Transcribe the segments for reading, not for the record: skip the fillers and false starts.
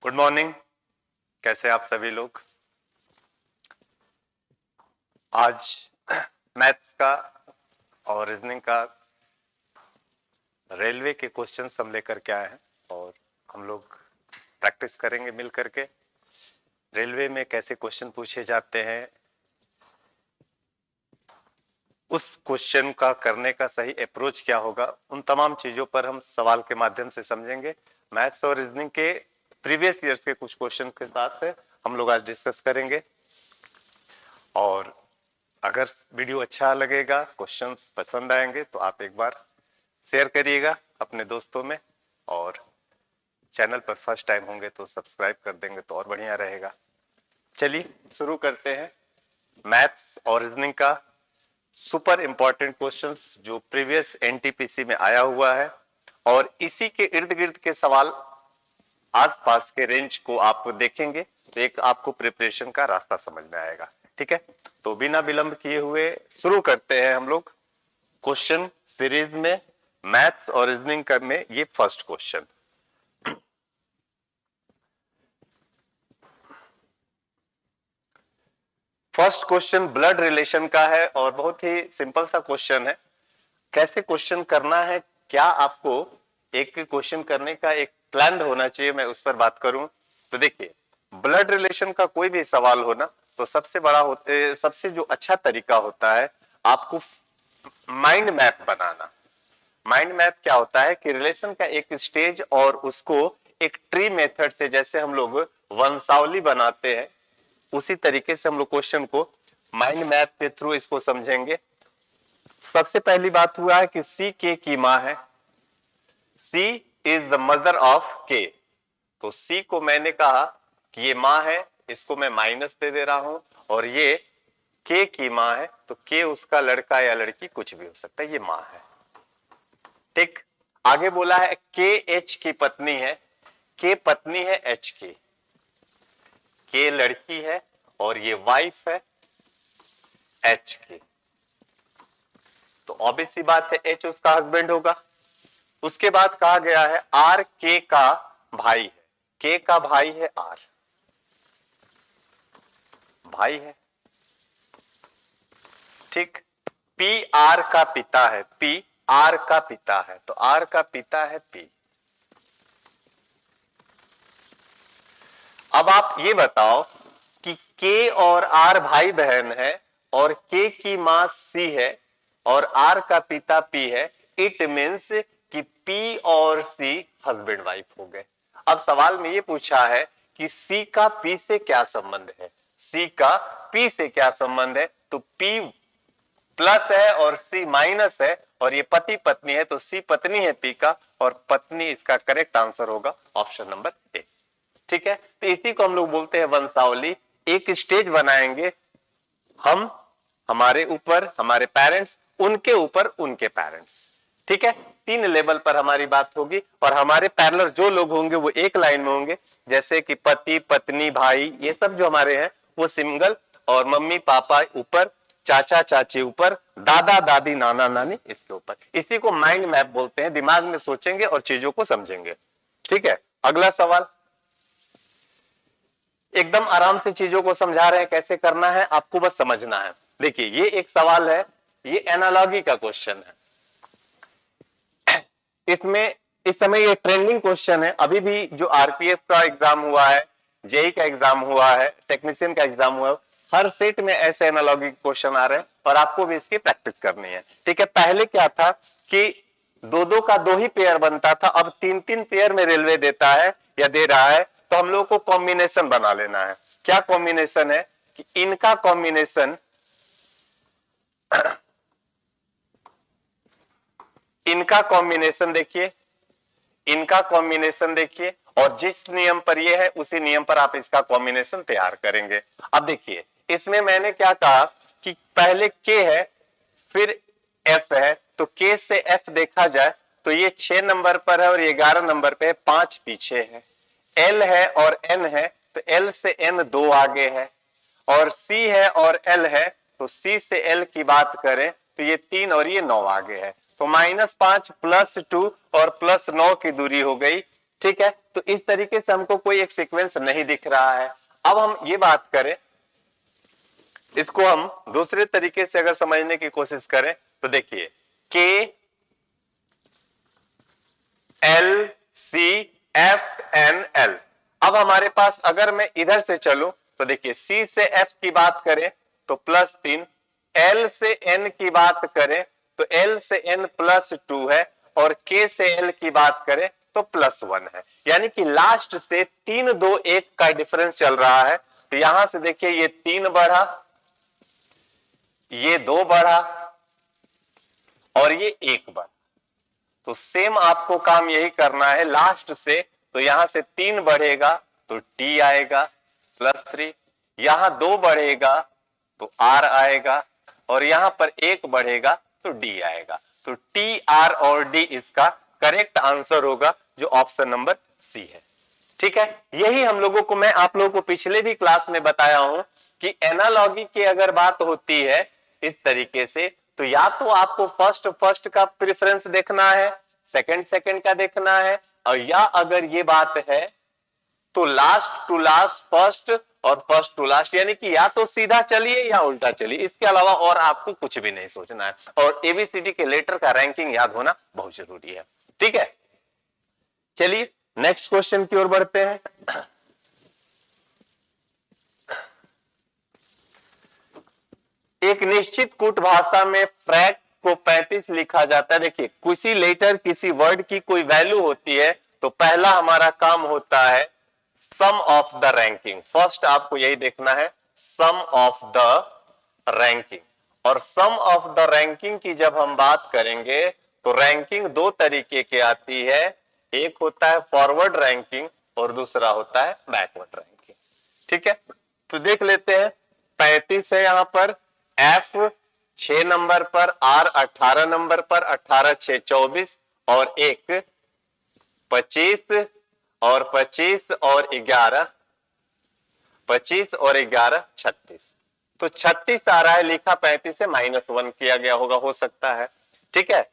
Good morning. कैसे आप सभी लोग? आज मैथ्स का और रीजनिंग का रेलवे के क्वेश्चंस हम लेकर के आए हैं और हम लोग प्रैक्टिस करेंगे मिल करके। रेलवे में कैसे क्वेश्चन पूछे जाते हैं, उस क्वेश्चन का करने का सही अप्रोच क्या होगा, उन तमाम चीजों पर हम सवाल के माध्यम से समझेंगे। मैथ्स और रीजनिंग के प्रीवियस ईयर्स के कुछ क्वेश्चन के साथ हम लोग आज डिस्कस करेंगे। और अगर वीडियो अच्छा लगेगा, क्वेश्चंस पसंद आएंगे तो आप एक बार शेयर करिएगा अपने दोस्तों में, और चैनल पर फर्स्ट टाइम होंगे तो सब्सक्राइब कर देंगे तो और बढ़िया रहेगा। चलिए शुरू करते हैं मैथ्स और रीजनिंग का सुपर इंपॉर्टेंट क्वेश्चंस जो प्रीवियस एनटीपीसी में आया हुआ है, और इसी के इर्द गिर्द के सवाल आसपास के रेंज को आप देखेंगे तो एक आपको प्रिपरेशन का रास्ता समझ में आएगा। ठीक है, तो बिना विलंब किए हुए शुरू करते हैं हम लोग क्वेश्चन सीरीज में मैथ्स और रीजनिंग में ये first question. First question blood relation का है और बहुत ही सिंपल सा क्वेश्चन है। कैसे क्वेश्चन करना है, क्या आपको एक क्वेश्चन करने का एक प्लान होना चाहिए, मैं उस पर बात करूं। तो देखिए, ब्लड रिलेशन का कोई भी सवाल हो ना, तो सबसे जो अच्छा तरीका होता है आपको माइंड मैप बनाना। माइंड मैप क्या होता है कि रिलेशन का एक स्टेज और उसको एक ट्री मेथड से, जैसे हम लोग वंशावली बनाते हैं, उसी तरीके से हम लोग क्वेश्चन को माइंड मैप के थ्रू इसको समझेंगे। सबसे पहली बात हुआ है कि सी के की मां है, सी इज द मदर ऑफ के। तो सी को मैंने कहा कि ये मां है, इसको मैं माइनस दे रहा हूं, और ये के की मां है तो के उसका लड़का या लड़की कुछ भी हो सकता है, ये मां है। ठीक, आगे बोला है के एच की पत्नी है, के पत्नी है एच की, के लड़की है और ये वाइफ है एच की। तो ऑब्वियस सी बात है एच उसका हस्बैंड होगा। उसके बाद कहा गया है आर के का भाई है, के का भाई है आर, भाई है। ठीक, पी आर का पिता है, पी आर का पिता है तो आर का पिता है पी। अब आप ये बताओ कि के और आर भाई बहन है और के की मां सी है और आर का पिता पी है, इट मीन्स कि पी और सी हस्बैंड वाइफ हो गए। अब सवाल में ये पूछा है कि सी का पी से क्या संबंध है, सी का पी से क्या संबंध है, तो पी प्लस है और सी माइनस है, और ये पति पत्नी है तो सी पत्नी है पी का, और पत्नी इसका करेक्ट आंसर होगा ऑप्शन नंबर ए। ठीक है, तो इसी को हम लोग बोलते हैं वंशावली। एक स्टेज बनाएंगे हम, हमारे ऊपर हमारे पेरेंट्स, उनके ऊपर उनके पेरेंट्स। ठीक है, तीन लेवल पर हमारी बात होगी, और हमारे पैरेलल जो लोग होंगे वो एक लाइन में होंगे, जैसे कि पति पत्नी भाई, ये सब जो हमारे हैं वो सिंगल, और मम्मी पापा ऊपर, चाचा चाची ऊपर, दादा दादी नाना नानी इसके ऊपर। इसी को माइंड मैप बोलते हैं, दिमाग में सोचेंगे और चीजों को समझेंगे। ठीक है, अगला सवाल। एकदम आराम से चीजों को समझा रहे हैं, कैसे करना है आपको बस समझना है। देखिए, ये एक सवाल है, ये एनालॉजी का क्वेश्चन है। इसमें इस समय ये ट्रेंडिंग क्वेश्चन है। अभी भी जो आरपीएफ का एग्जाम हुआ है, जेई का एग्जाम हुआ है, टेक्नीशियन का एग्जाम हुआ है, हर सेट में ऐसे एनालॉजी क्वेश्चन आ रहे हैं और आपको भी इसकी प्रैक्टिस करनी है। ठीक है, पहले क्या था कि दो दो का दो ही पेयर बनता था, अब तीन तीन पेयर में रेलवे देता है या दे रहा है, तो हम लोग को कॉम्बिनेशन बना लेना है। क्या कॉम्बिनेशन है कि इनका कॉम्बिनेशन, इनका कॉम्बिनेशन देखिए, इनका कॉम्बिनेशन देखिए, और जिस नियम पर ये है उसी नियम पर आप इसका कॉम्बिनेशन तैयार करेंगे। अब देखिए, इसमें मैंने क्या कहा कि पहले के है फिर एफ है, तो के से एफ देखा जाए तो ये 6 नंबर पर है और ये 11 नंबर पे है, 5 पीछे है। एल है और एन है तो एल से एन 2 आगे है, और सी है और एल है तो सी से एल की बात करें तो ये 3 और ये 9 आगे है। तो -5 +2 और +9 की दूरी हो गई। ठीक है, तो इस तरीके से हमको कोई एक सीक्वेंस नहीं दिख रहा है। अब हम ये बात करें, इसको हम दूसरे तरीके से अगर समझने की कोशिश करें तो देखिए K L C F N L। अब हमारे पास अगर मैं इधर से चलूं तो देखिए C से F की बात करें तो +3, L से N की बात करें तो L से N +2 है और K से L की बात करें तो +1 है। यानी कि लास्ट से 3 2 1 का डिफरेंस चल रहा है। तो यहां से देखिए ये 3 बढ़ा, ये 2 बढ़ा और ये 1 बढ़ा। तो सेम आपको काम यही करना है लास्ट से। तो यहां से 3 बढ़ेगा तो T आएगा +3, यहां 2 बढ़ेगा तो R आएगा और यहां पर 1 बढ़ेगा तो D आएगा। तो T, R और D इसका करेक्ट आंसर होगा, जो ऑप्शन नंबर सी है। ठीक है, यही हम लोगों को, मैं आप लोगों को पिछले भी क्लास में बताया हूं कि एनालॉगी की अगर बात होती है इस तरीके से, तो या तो आपको फर्स्ट का प्रेफरेंस देखना है, सेकंड का देखना है, और या अगर ये बात है तो लास्ट टू लास्ट फर्स्ट और फर्स्ट टू लास्ट, यानी कि या तो सीधा चलिए या उल्टा चलिए, इसके अलावा और आपको कुछ भी नहीं सोचना है। और एबीसीडी के लेटर का रैंकिंग याद होना बहुत जरूरी है। ठीक है, चलिए नेक्स्ट क्वेश्चन की ओर बढ़ते हैं। एक निश्चित कूट भाषा में फ्रैक को 35 लिखा जाता है। देखिए किसी लेटर, किसी वर्ड की कोई वैल्यू होती है तो पहला हमारा काम होता है सम ऑफ द रैंकिंग। फर्स्ट आपको यही देखना है, सम ऑफ द रैंकिंग। और सम ऑफ द रैंकिंग की जब हम बात करेंगे तो रैंकिंग 2 तरीके की आती है, एक होता है फॉरवर्ड रैंकिंग और दूसरा होता है बैकवर्ड रैंकिंग। ठीक है, तो देख लेते हैं। 35 है यहां पर, F 6 नंबर पर, R 18 नंबर पर, 18 6 24 और एक 25 और 25 और 11, 25 और 11 36। तो 36 आ रहा है, लिखा 35 से -1 किया गया होगा, हो सकता है। ठीक है,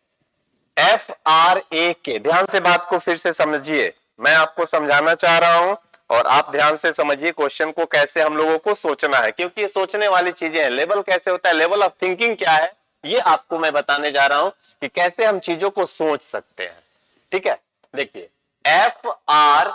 FRAK, ध्यान से बात को फिर से समझिए, मैं आपको समझाना चाह रहा हूं और आप ध्यान से समझिए क्वेश्चन को, कैसे हम लोगों को सोचना है, क्योंकि ये सोचने वाली चीजें हैं। लेवल कैसे होता है, लेवल ऑफ थिंकिंग क्या है, ये आपको मैं बताने जा रहा हूं कि कैसे हम चीजों को सोच सकते हैं। ठीक है, देखिए FRAK,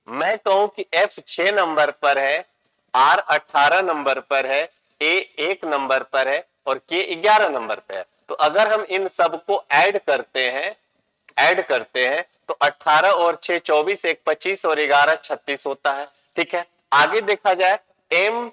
मैं कहूं कि F 6 नंबर पर है, R 18 नंबर पर है, A 1 नंबर पर है और K 11 नंबर पर है। तो अगर हम इन सबको ऐड करते हैं तो 18 और 6 24, 1 25 और 11 36 होता है। ठीक है, आगे देखा जाए MALT।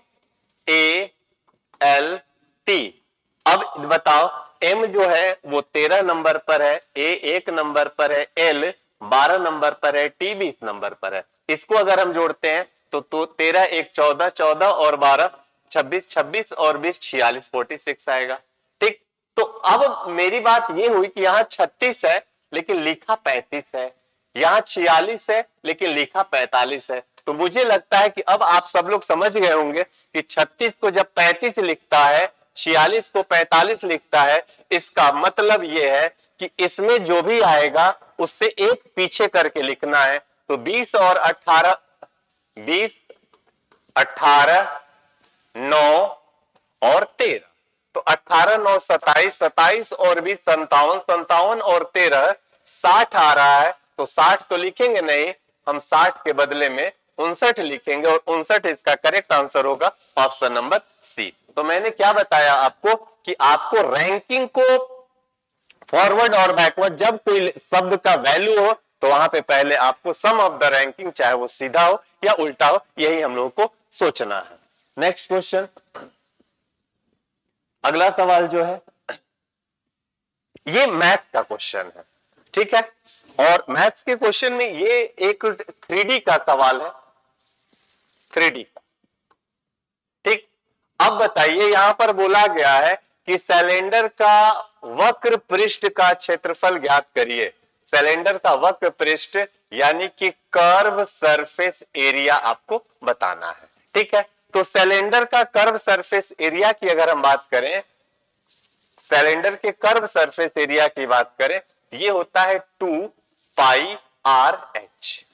अब बताओ, M जो है वो 13 नंबर पर है, A 1 नंबर पर है, L 12 नंबर पर है, T 20 नंबर पर है। इसको अगर हम जोड़ते हैं तो 13 1 14, 14 और 12 26, 26 और 20 46, 46 आएगा। ठीक, तो अब मेरी बात ये हुई कि यहाँ 36 है लेकिन लिखा 35 है, यहाँ 46 है लेकिन लिखा 45 है। तो मुझे लगता है कि अब आप सब लोग समझ गए होंगे कि 36 को जब 35 लिखता है, 46 को 45 लिखता है, इसका मतलब यह है कि इसमें जो भी आएगा उससे एक पीछे करके लिखना है। तो 20 और 18, 20 18 9 और 13, तो 18 9 27, 27 और 20 57, 57 और 13 60 आ रहा है। तो 60 तो लिखेंगे नहीं, हम 60 के बदले में 59 लिखेंगे और 59 इसका करेक्ट आंसर होगा, ऑप्शन नंबर सी। तो मैंने क्या बताया आपको कि आपको रैंकिंग को फॉरवर्ड और बैकवर्ड, जब कोई शब्द का वैल्यू हो तो वहां पे पहले आपको सम ऑफ द रैंकिंग, चाहे वो सीधा हो या उल्टा हो, यही हम लोगों को सोचना है। नेक्स्ट क्वेश्चन, अगला सवाल जो है ये मैथ का क्वेश्चन है। ठीक है, और मैथ्स के क्वेश्चन में ये एक 3D का सवाल है, 3D का। ठीक, अब बताइए, यहां पर बोला गया है कि सिलेंडर का वक्र पृष्ठ का क्षेत्रफल ज्ञात करिए। सिलेंडर का वक्र पृष्ठ यानी कि कर्व सरफेस एरिया आपको बताना है। ठीक है, तो सिलेंडर का कर्व सरफेस एरिया की अगर हम बात करें, सिलेंडर के कर्व सरफेस एरिया की बात करें, ये होता है 2 पाई आर एच।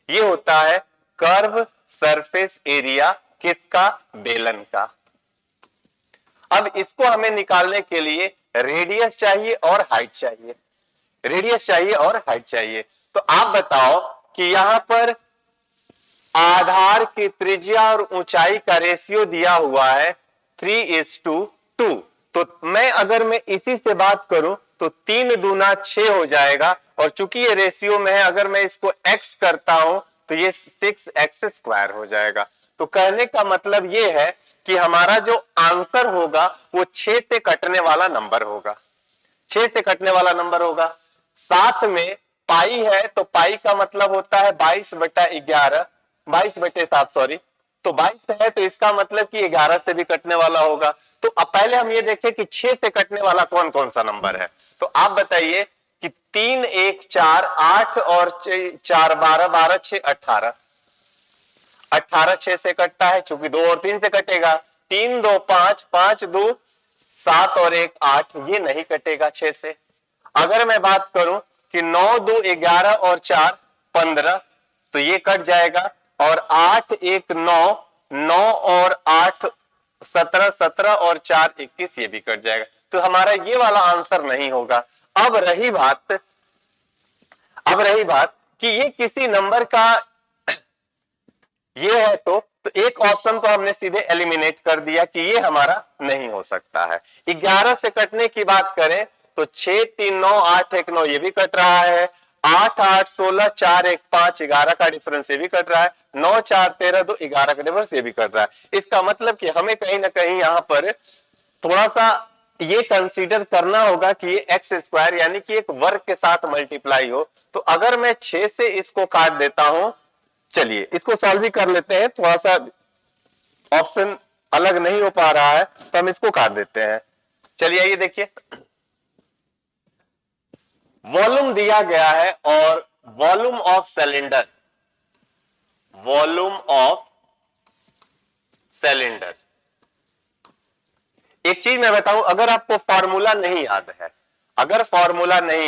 ये होता है कर्व सरफेस एरिया किसका? बेलन का। अब इसको हमें निकालने के लिए रेडियस चाहिए और हाइट चाहिए, रेडियस चाहिए और हाइट चाहिए। तो आप बताओ कि यहां पर आधार की त्रिज्या और ऊंचाई का रेशियो दिया हुआ है 3:2। तो अगर मैं इसी से बात करूं तो 3 दूना 6 हो जाएगा, और चूंकि ये रेशियो में है अगर मैं इसको x करता हूं तो ये 6x² हो जाएगा। तो कहने का मतलब ये है कि हमारा जो आंसर होगा वो 6 से कटने वाला नंबर होगा, 6 से कटने वाला नंबर होगा। साथ में पाई है तो पाई का मतलब होता है 22/11, 22/7 सॉरी। तो 22 है तो इसका मतलब कि 11 से भी कटने वाला होगा। तो अब पहले हम ये देखें कि 6 से कटने वाला कौन कौन सा नंबर है। तो आप बताइए कि 3 1 4 8 और 4 12, 12 6 18, 18 6 से कटता है, चूंकि 2 और 3 से कटेगा। 3 2 5, 5 2 7 और 1 8, ये नहीं कटेगा 6 से। अगर मैं बात करूं कि 9 2 11 और 4 15, तो ये कट जाएगा। और 8 1 9, 9 और 8 17, 17 और 4 21, ये भी कट जाएगा। तो हमारा ये वाला आंसर नहीं होगा। अब रही बात कि ये किसी नंबर का ये है, तो एक ऑप्शन तो हमने सीधे एलिमिनेट कर दिया कि ये हमारा नहीं हो सकता है। 11 से कटने की बात करें तो 6 3 9 8 1 9, ये भी कट रहा है। 8 8 16 4 1 5, 11 का डिफरेंस ये भी कट रहा है। 9 4 13 2, 11 का डिफरेंस ये भी कट रहा है। इसका मतलब कि हमें कहीं ना कहीं यहां पर थोड़ा सा ये कंसीडर करना होगा कि ये x² यानी कि एक वर्ग के साथ मल्टीप्लाई हो। तो अगर मैं 6 से इसको काट देता हूं, चलिए इसको सॉल्व भी कर लेते हैं, थोड़ा सा ऑप्शन अलग नहीं हो पा रहा है तो हम इसको काट देते हैं। चलिए ये देखिए, वॉल्यूम दिया गया है और वॉल्यूम ऑफ सिलेंडर, एक चीज मैं बताऊं, अगर आपको फॉर्मूला नहीं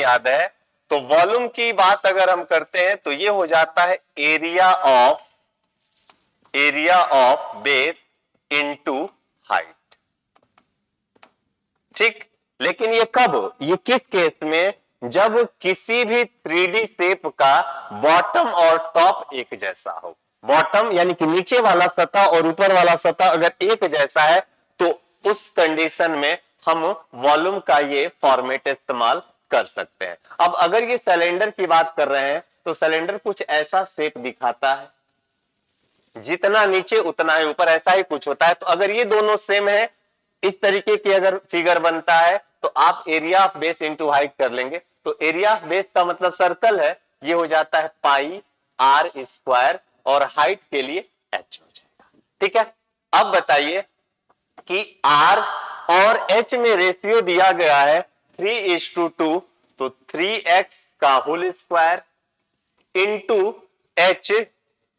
याद है, तो वॉल्यूम की बात अगर हम करते हैं तो ये हो जाता है area of base into height. ठीक, लेकिन ये कब, ये किस केस में? जब किसी भी 3D शेप का बॉटम और टॉप एक जैसा हो। बॉटम यानी कि नीचे वाला सतह और ऊपर वाला सतह अगर एक जैसा है तो उस कंडीशन में हम वॉल्यूम का ये फॉर्मेट इस्तेमाल कर सकते हैं। अब अगर ये सिलेंडर की बात कर रहे हैं तो सिलेंडर कुछ ऐसा शेप दिखाता है, जितना नीचे उतना ही ऊपर, ऐसा ही कुछ होता है। तो अगर ये दोनों सेम है, इस तरीके की अगर फिगर बनता है तो आप area of base into height कर लेंगे। तो एरिया ऑफ बेस का मतलब सर्कल है, ये हो जाता है पाई r², और हाइट के लिए h हो जाएगा। ठीक है, अब बताइए कि r और h में रेशियो दिया गया है 3:2, तो 3x का होल स्क्वायर इंटू h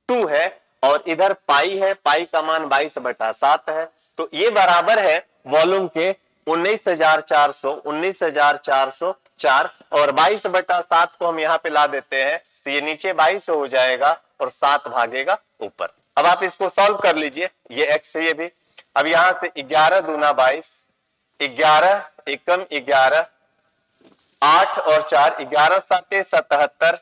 2 है, और इधर पाई है, पाई का मान 22/7 है। तो ये बराबर है वॉल्यूम के 19,404, और 22/7 को हम यहां पे ला देते हैं तो ये नीचे 22 हो जाएगा और 7 भागेगा ऊपर। अब आप इसको सॉल्व कर लीजिए, ये x है ये भी। अब यहां से 11 दूना 22, 11 एकम 11, 8 और 4 11 7 77,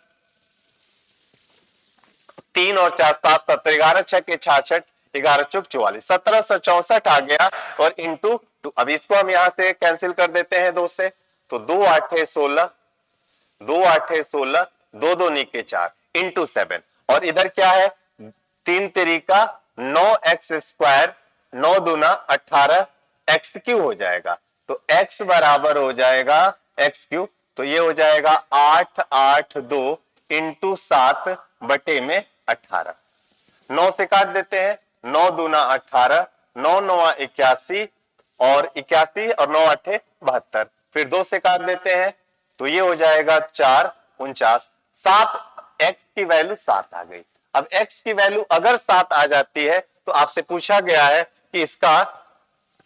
3 और 4 7 7, 11 6 66, 11 चौक 44, 1764 आ गया, और इंटू 2। अब इसको हम यहां से कैंसिल कर देते हैं 2 से, तो 2 8 16, 2 8 16, 2 2 निके 4 इंटू 7, और इधर क्या है 3 तरीका 9x², 9 दूना 18 x³ हो जाएगा। तो x बराबर हो जाएगा x³, तो ये हो जाएगा 8 8 2 इंटू 7 बटे में 18। 9 से काट देते हैं, 9 दूना 18, 9 9 81, और 81 और 9 8 72, फिर 2 से काट देते हैं तो ये हो जाएगा 4 49, 7, x की वैल्यू 7 आ गई। अब x की वैल्यू अगर 7 आ जाती है तो आपसे पूछा गया है कि इसका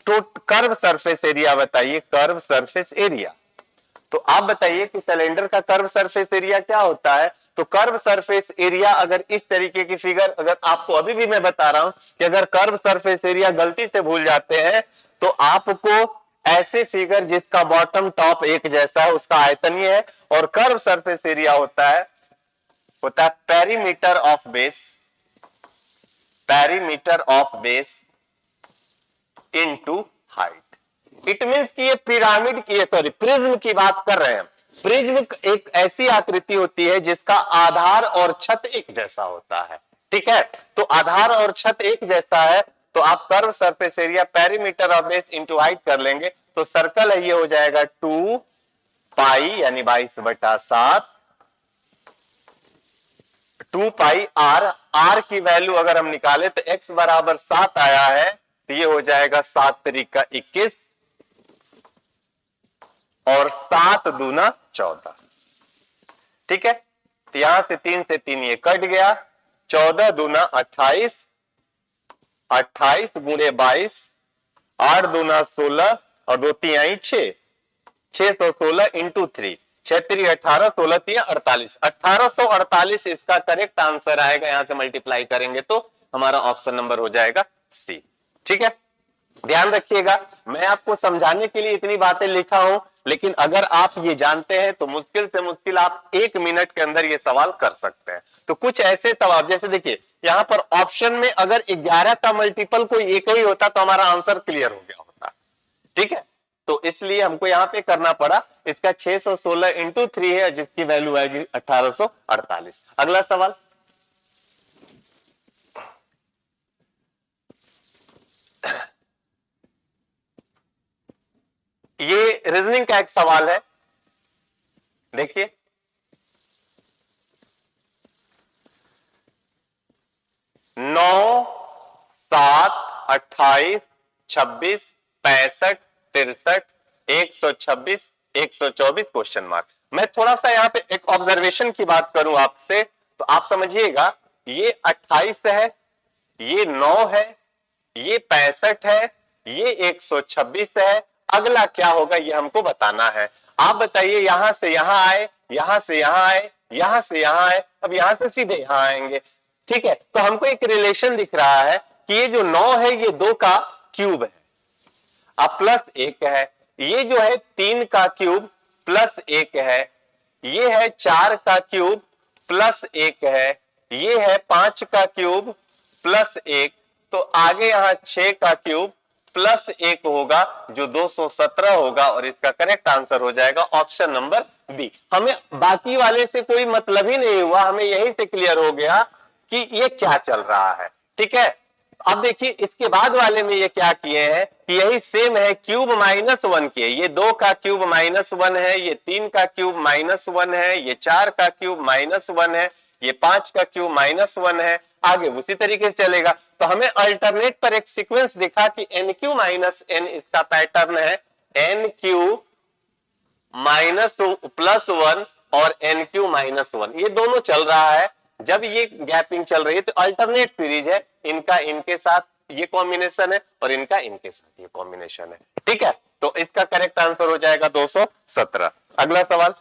कर्व सरफेस एरिया बताइए, कर्व सरफेस एरिया। तो आप बताइए कि सिलेंडर का कर्व सरफेस एरिया क्या होता है। तो कर्व सरफेस एरिया अगर इस तरीके की फिगर, अगर आपको अभी भी मैं बता रहा हूं कि अगर कर्व सरफेस एरिया गलती से भूल जाते हैं तो आपको ऐसे फिगर जिसका बॉटम टॉप एक जैसा है उसका आयतनीय है, और कर्व सरफेस एरिया होता है perimeter of base, perimeter of base into height. It means कि ये पिरामिड की, सॉरी प्रिज्म की बात कर रहे हैं। प्रिज्म एक ऐसी आकृति होती है जिसका आधार और छत एक जैसा होता है, ठीक है। तो आधार और छत एक जैसा है तो आप curve surface area perimeter of base into height कर लेंगे, तो सर्कल है ये हो जाएगा 2 पाई यानी 22/7 2 पाई आर। आर की वैल्यू अगर हम निकाले तो x बराबर 7 आया है, तो ये हो जाएगा 7 तरीका 21 और 7 दूना 14, ठीक है। तो यहां से 3 से 3 ये कट गया, 14 दूना 28, 28 गुणे 22, 8 दूना 16 और 2 तिहाई 6, 616 इंटू 3, 6 3 18, 16 3 48, 1848 इसका करेक्ट आंसर आएगा। यहां से मल्टीप्लाई करेंगे तो हमारा ऑप्शन नंबर हो जाएगा सी, ठीक है। ध्यान रखिएगा, मैं आपको समझाने के लिए इतनी बातें लिखा हूं, लेकिन अगर आप ये जानते हैं तो मुश्किल से मुश्किल आप 1 मिनट के अंदर ये सवाल कर सकते हैं। तो कुछ ऐसे सवाल जैसे देखिए यहां पर ऑप्शन में अगर 11 का मल्टीपल कोई एक ही होता तो हमारा आंसर क्लियर हो गया होता, ठीक है। तो इसलिए हमको यहां पे करना पड़ा, इसका 616 इंटू 3 है जिसकी वैल्यू आएगी 1848। अगला सवाल, ये रीजनिंग का एक सवाल है, देखिए 9 7 28 26 65 63 126 124 क्वेश्चन मार्क। मैं थोड़ा सा यहाँ पे एक ऑब्जर्वेशन की बात करूं आपसे तो आप समझिएगा, ये 28 है, ये 9 है, ये 65 है, ये 126 है। अगला क्या होगा ये हमको बताना है। आप बताइए, यहां से यहां आए, यहां से यहां आए, यहां से यहां आए, अब यहां से सीधे यहां आएंगे, ठीक है। तो हमको एक रिलेशन दिख रहा है कि ये जो 9 है ये 2 का क्यूब है, अब प्लस 1 है, ये जो है 3 का क्यूब प्लस 1 है, ये है 4 का क्यूब प्लस 1 है, ये है 5 का क्यूब प्लस 1, तो आगे यहां 6 का क्यूब प्लस 1 होगा जो 217 होगा, और इसका करेक्ट आंसर हो जाएगा ऑप्शन नंबर बी। हमें बाकी वाले से कोई मतलब ही नहीं हुआ, हमें यही से क्लियर हो गया कि ये क्या चल रहा है, ठीक है। अब देखिए इसके बाद वाले में ये क्या किए हैं कि यही सेम है, क्यूब -1 के, ये 2 का क्यूब -1 है, ये 3 का क्यूब -1 है, ये 4 का क्यूब -1 है, ये 5 का क्यूब -1 है, आगे उसी तरीके से चलेगा। तो हमें अल्टरनेट पर एक सीक्वेंस दिखा कि NQ -n इसका पैटर्न है, NQ -+1 और NQ -1, ये दोनों चल रहा है। जब ये गैपिंग चल रही है तो अल्टरनेट सीरीज है, इनका इनके साथ ये कॉम्बिनेशन है और इनका इनके साथ ये कॉम्बिनेशन है, ठीक है। तो इसका करेक्ट आंसर हो जाएगा 217। अगला सवाल,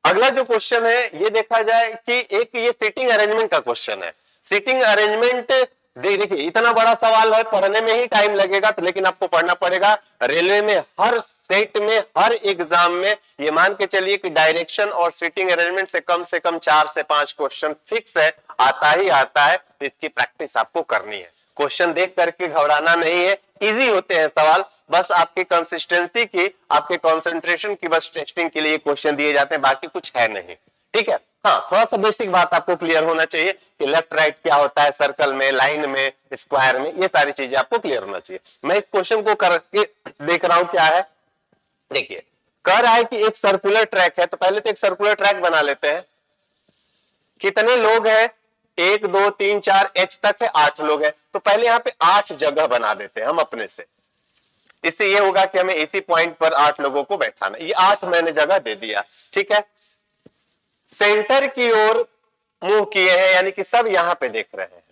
अगला जो क्वेश्चन है ये देखा जाए कि एक ये सीटिंग अरेंजमेंट का क्वेश्चन है। सीटिंग अरेंजमेंट देखिए इतना बड़ा सवाल है, पढ़ने में ही टाइम लगेगा, तो लेकिन आपको पढ़ना पड़ेगा। रेलवे में हर सेट में हर एग्जाम में ये मान के चलिए कि डायरेक्शन और सीटिंग अरेंजमेंट से कम 4 से 5 क्वेश्चन फिक्स है, आता ही आता है। तो इसकी प्रैक्टिस आपको करनी है, क्वेश्चन देख करके घबराना नहीं है, इजी होते हैं सवाल, बस आपकी कंसिस्टेंसी की, आपके कंसंट्रेशन की बस टेस्टिंग के लिए क्वेश्चन दिए जाते हैं, बाकी कुछ है नहीं, ठीक है। हाँ, थोड़ा सा बेसिक बात आपको क्लियर होना चाहिए कि लेफ्ट राइट क्या होता है, सर्कल में, लाइन में, स्क्वायर में, ये सारी चीजें आपको क्लियर होना चाहिए। मैं इस क्वेश्चन को करके देख रहा हूं क्या है, देखिए कह रहा है कि एक सर्कुलर ट्रैक है, तो पहले तो एक सर्कुलर ट्रैक बना लेते हैं। कितने लोग हैं, 1 2 3 4 H तक है, 8 लोग हैं, तो पहले यहां पे 8 जगह बना देते हैं हम अपने से। इससे ये होगा कि हमें इसी पॉइंट पर 8 लोगों को बैठाना, ये 8 मैंने जगह दे दिया, ठीक है। सेंटर की ओर मुंह किए हैं, यानी कि सब यहां पे देख रहे हैं,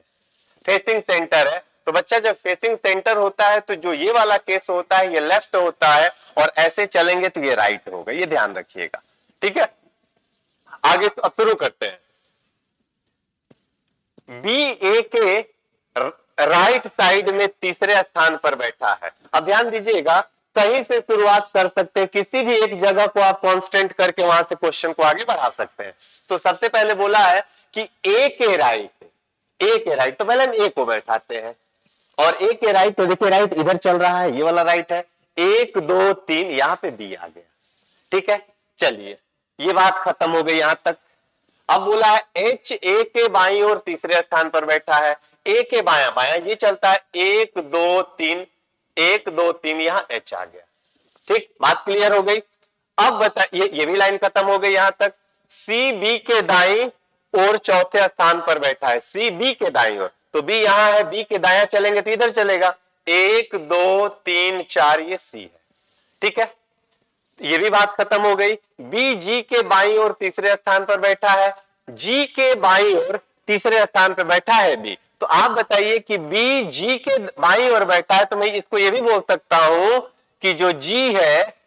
फेसिंग सेंटर है, तो बच्चा जब फेसिंग सेंटर होता है तो जो ये वाला केस होता है ये लेफ्ट होता है, और ऐसे चलेंगे तो ये राइट होगा, ये ध्यान रखिएगा। ठीक है, आगे अब शुरू करते हैं। बी ए के राइट साइड में तीसरे स्थान पर बैठा है। अब ध्यान दीजिएगा, कहीं से शुरुआत कर सकते हैं, किसी भी एक जगह को आप कांस्टेंट करके वहां से क्वेश्चन को आगे बढ़ा सकते हैं। तो सबसे पहले बोला है कि ए के राइट, ए के राइट, तो पहले हम ए को बैठाते हैं, और ए के राइट, तो देखिए राइट इधर चल रहा है, ये वाला राइट है, 1 2 3, यहां पे बी आ गया। ठीक है, चलिए ये बात खत्म हो गई यहां तक। अब बोला है एच ए के बाईं ओर तीसरे स्थान पर बैठा है, ए के बाया बाया ये चलता है 1 2 3, 1 2 3, यहां एच आ गया। ठीक, बात क्लियर हो गई। अब बता, ये भी लाइन खत्म हो गई यहां तक। सी बी के दाईं ओर चौथे स्थान पर बैठा है, सी बी के दाईं ओर, तो बी यहां है, बी के दाया चलेंगे तो इधर चलेगा, 1 2 3 4, ये सी है। ठीक है, ये भी बात खत्म हो गई। बी जी के बाईं ओर तीसरे स्थान पर बैठा है, जी के बाईं ओर तीसरे स्थान पर बैठा है बी, तो आप बताइए कि बी जी के बाईं ओर बैठा है, तो मैं इसको ये भी बोल सकता हूं कि जो जी है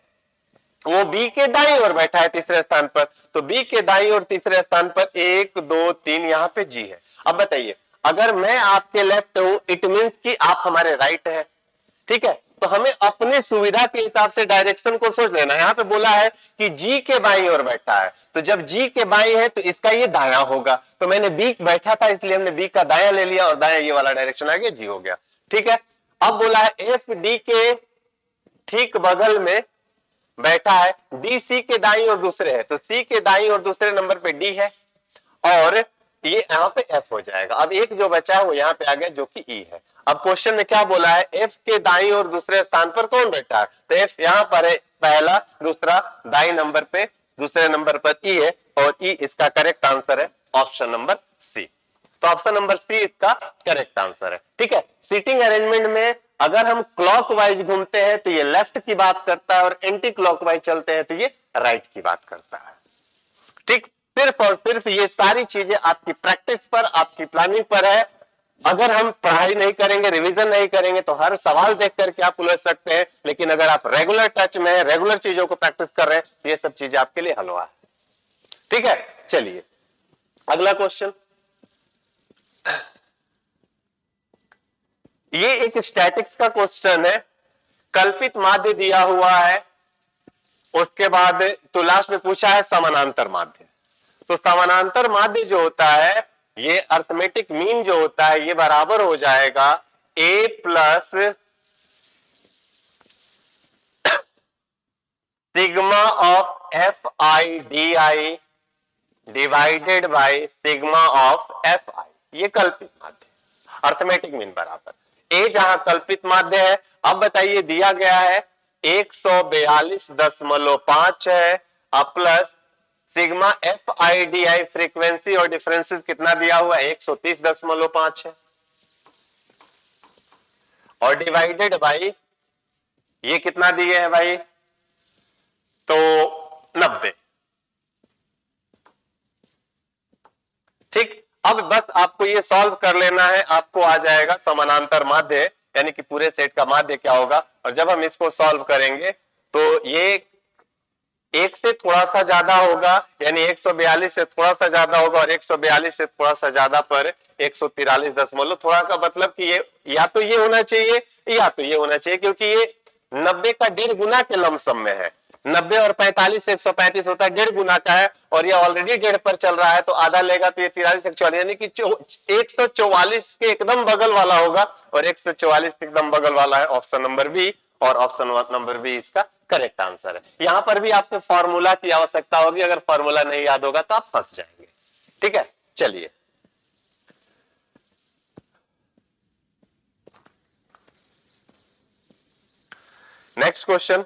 वो बी के दाईं ओर बैठा है तीसरे स्थान पर, तो बी के दाईं ओर तीसरे स्थान पर 1 2 3, यहां पे जी है। अब बताइए, अगर मैं आपके लेफ्ट हूं, इट मींस कि आप हमारे राइट है। ठीक है, तो हमें अपने सुविधा के हिसाब से डायरेक्शन को सोच लेना है। यहां पे बोला है कि जी के बाईं ओर बैठा है, तो जब जी के बाईं है तो इसका ये दाया होगा, तो मैंने बी बैठा था इसलिए हमने बी का दाया ले लिया, और दाया ये वाला डायरेक्शन आ गया, जी हो गया। ठीक है, अब बोला है एफ डी के ठीक बगल में बैठा है, डी सी के दाईं और दूसरे है, तो सी के दाईं और दूसरे नंबर पे डी है, और ये यहाँ पे एफ हो जाएगा। अब एक जो बचा है वो यहाँ पे आ गया, जो कि ई है। अब क्वेश्चन में क्या बोला है, एफ के दाईं और दूसरे स्थान पर कौन बैठा है, तो एफ यहाँ पर है पहला, दूसरा दाईं नंबर पे, दूसरे नंबर पर ई है, और ई इसका करेक्ट आंसर है ऑप्शन नंबर सी। तो ऑप्शन नंबर सी इसका करेक्ट आंसर है। ठीक है, सीटिंग अरेंजमेंट में अगर हम क्लॉकवाइज घूमते हैं तो ये लेफ्ट की बात करता है, और एंटी क्लॉकवाइज चलते हैं तो ये राइट की बात करता है। ठीक, सिर्फ और सिर्फ ये सारी चीजें आपकी प्रैक्टिस पर, आपकी प्लानिंग पर है। अगर हम पढ़ाई नहीं करेंगे, रिवीजन नहीं करेंगे, तो हर सवाल देख करके आप उलझ सकते हैं, लेकिन अगर आप रेगुलर टच में, रेगुलर चीजों को प्रैक्टिस कर रहे हैं, तो ये सब चीजें आपके लिए हलवा है। ठीक है, चलिए अगला क्वेश्चन। ये एक स्टैटिक्स का क्वेश्चन है, कल्पित माध्य दिया हुआ है, उसके बाद तो लास्ट में पूछा है समानांतर माध्य। तो समानांतर माध्य जो होता है, ये अर्थमेटिक मीन जो होता है, ये बराबर हो जाएगा a plus sigma of F I D I divided by sigma of F I, ये कल्पित माध्य, अर्थमेटिक मीन बराबर ए जहां कल्पित माध्य है। अब बताइए दिया गया है 142.5 है, अब plus sigma F I D I frequency और डिफरेंसेस कितना दिया हुआ है, 130.5 है, और डिवाइडेड बाई ये कितना दिए हैं भाई, तो 90। ठीक, अब बस आपको ये सॉल्व कर लेना है, आपको आ जाएगा समानांतर माध्य, यानी कि पूरे सेट का माध्य क्या होगा। और जब हम इसको सॉल्व करेंगे तो ये एक से थोड़ा सा ज्यादा होगा, यानी 142 से थोड़ा सा ज्यादा होगा, और 142 से थोड़ा सा ज्यादा पर 143 थोड़ा का मतलब कि ये या तो ये होना चाहिए या तो ये होना चाहिए, क्योंकि ये 90 का 1.5 गुना के लमसम में है। 90 और 45 135 होता है, 1.5 गुना का है, और ये ऑलरेडी 1.5 पर चल रहा है, तो आधा लेगा तो ये 43 144, यानी कि 144 के एकदम बगल वाला होगा, और 144 के एकदम बगल वाला है ऑप्शन नंबर बी, और ऑप्शन नंबर बी इसका करेक्ट आंसर है। यहां पर भी आपको फॉर्मूला की आवश्यकता होगी, अगर फॉर्मूला नहीं याद होगा तो आप फंस जाएंगे। ठीक है, चलिए नेक्स्ट क्वेश्चन।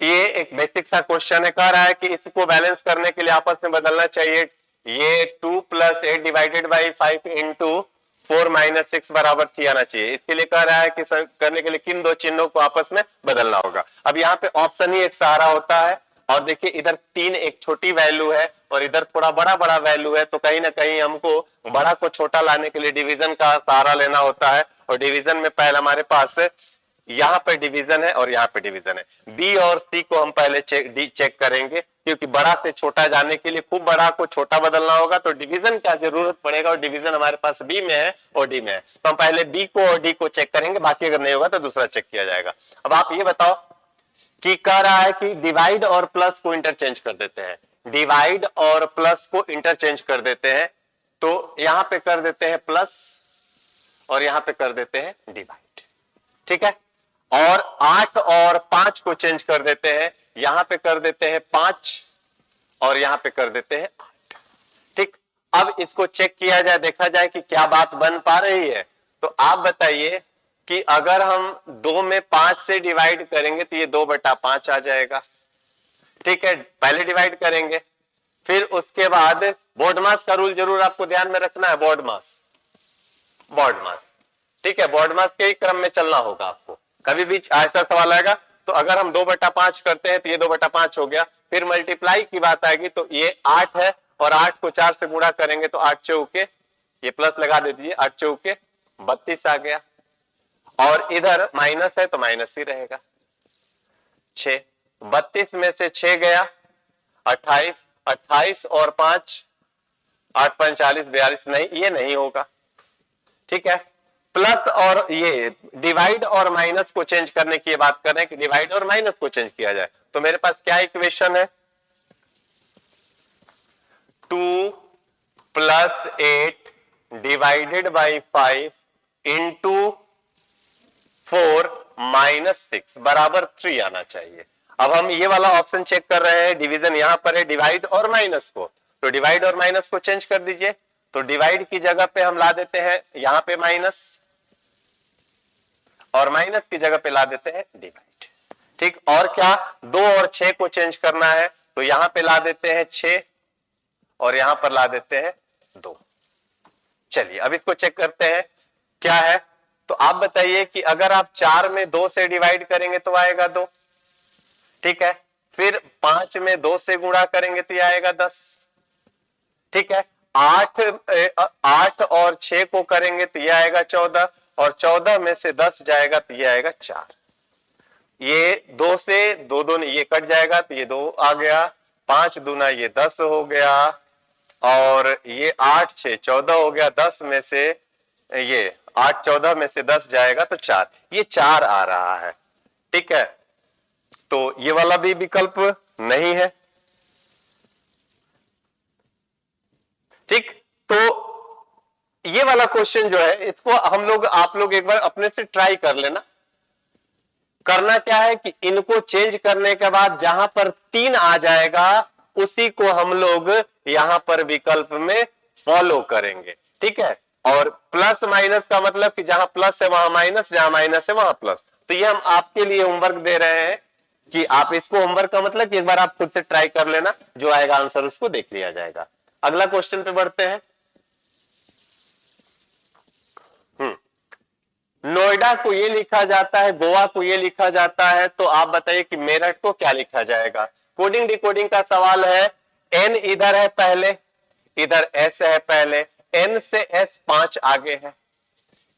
ये एक बेसिक सा क्वेश्चन है, कह रहा है कि इसको बैलेंस करने के लिए आपस में बदलना चाहिए, ये 2 + 8 डिवाइडेड बाई 5 इंटू 4 - 6 बराबर 3 आना चाहिए। इसके लिए कह रहा है कि करने के लिए किन दो चिन्हों को आपस में बदलना होगा। अब यहाँ पे ऑप्शन ही एक सहारा होता है, और देखिए इधर 3 एक छोटी वैल्यू है और इधर थोड़ा बड़ा बड़ा वैल्यू है, तो कहीं ना कहीं हमको बड़ा को छोटा लाने के लिए डिवीजन का सहारा लेना होता है। और डिवीजन में पहले हमारे पास यहाँ पे डिवीजन है और यहाँ पे डिवीजन है। बी और सी को हम पहले चेक करेंगे, क्योंकि बड़ा से छोटा जाने के लिए खूब बड़ा को छोटा बदलना होगा, तो डिवीजन क्या जरूरत पड़ेगा, और डिवीजन हमारे पास बी में है और डी में है, तो हम पहले बी को और डी को चेक करेंगे, बाकी अगर नहीं होगा तो दूसरा चेक किया जाएगा। अब आप ये बताओ कि कह रहा है कि डिवाइड और प्लस को इंटरचेंज कर देते हैं, डिवाइड और प्लस को इंटरचेंज कर देते हैं, तो यहां पे कर देते हैं प्लस और यहां पे कर देते हैं डिवाइड, ठीक है। और 8 और 5 को चेंज कर देते हैं, यहां पे कर देते हैं 5 और यहां पे कर देते हैं 8, ठीक। अब इसको चेक किया जाए, देखा जाए कि क्या बात बन पा रही है। तो आप बताइए कि अगर हम 2 में 5 से डिवाइड करेंगे तो ये 2/5 आ जाएगा, ठीक है। पहले डिवाइड करेंगे, फिर उसके बाद बोर्ड मास का रूल जरूर आपको ध्यान में रखना है, बोर्ड मास, ठीक है। बोर्ड मास के ही क्रम में चलना होगा आपको, कभी भी ऐसा सवाल आएगा तो अगर हम 2/5 करते हैं तो ये 2/5 हो गया, फिर मल्टीप्लाई की बात आएगी तो ये 8 है और 8 को 4 से गुणा करेंगे तो 8 चौके, ये प्लस लगा दे दीजिए, 8 चौके 32 आ गया, और इधर माइनस है तो माइनस ही रहेगा, 6, 32 में से 6 गया 28, 28 और 5 8 5 40 42, नहीं ये नहीं होगा, ठीक है। प्लस और ये डिवाइड और माइनस को चेंज करने की बात कर रहे हैं कि डिवाइड और माइनस को चेंज किया जाए, तो मेरे पास क्या इक्वेशन है, 2 + 8 डिवाइडेड बाई 5 इंटू 4 - 6 बराबर 3 आना चाहिए। अब हम ये वाला ऑप्शन चेक कर रहे हैं, डिवीजन यहां पर है डिवाइड और माइनस को, तो डिवाइड और माइनस को चेंज कर दीजिए, तो डिवाइड की जगह पे हम ला देते हैं यहां पे माइनस और माइनस की जगह पे ला देते हैं डिवाइड, ठीक। और क्या 2 और 6 को चेंज करना है, तो यहां पे ला देते हैं 6 और यहां पर ला देते हैं 2। चलिए अब इसको चेक करते हैं क्या है। तो आप बताइए कि अगर आप 4 में 2 से डिवाइड करेंगे तो आएगा 2, ठीक है। फिर 5 में 2 से गुणा करेंगे तो ये आएगा 10, ठीक है। 8 और 6 को करेंगे तो ये आएगा 14, और 14 में से 10 जाएगा तो ये आएगा 4, ये 2 से 2 2 ये कट जाएगा तो ये 2 आ गया, 5 दूना ये 10 हो गया, और ये 8 6 14 हो गया, 10 में से ये 8 14 में से 10 जाएगा तो 4, ये 4 आ रहा है, ठीक है। तो ये वाला भी विकल्प नहीं है, ठीक। तो ये वाला क्वेश्चन जो है इसको हम लोग आप लोग एक बार अपने से ट्राई कर लेना। करना क्या है कि इनको चेंज करने के बाद जहां पर 3 आ जाएगा उसी को हम लोग यहां पर विकल्प में फॉलो करेंगे, ठीक है। और प्लस माइनस का मतलब कि जहां प्लस है वहां माइनस, जहां माइनस है वहां प्लस। तो ये हम आपके लिए होमवर्क दे रहे हैं कि आप इसको, होमवर्क का मतलब कि एक बार आप खुद से ट्राई कर लेना, जो आएगा आंसर उसको देख लिया जाएगा। अगला क्वेश्चन पे बढ़ते हैं। नोएडा को ये लिखा जाता है, गोवा को ये लिखा जाता है, तो आप बताइए कि मेरठ को क्या लिखा जाएगा। कोडिंग डिकोडिंग का सवाल है। एन इधर है पहले, इधर एस है पहले, एन से एस 5 आगे है,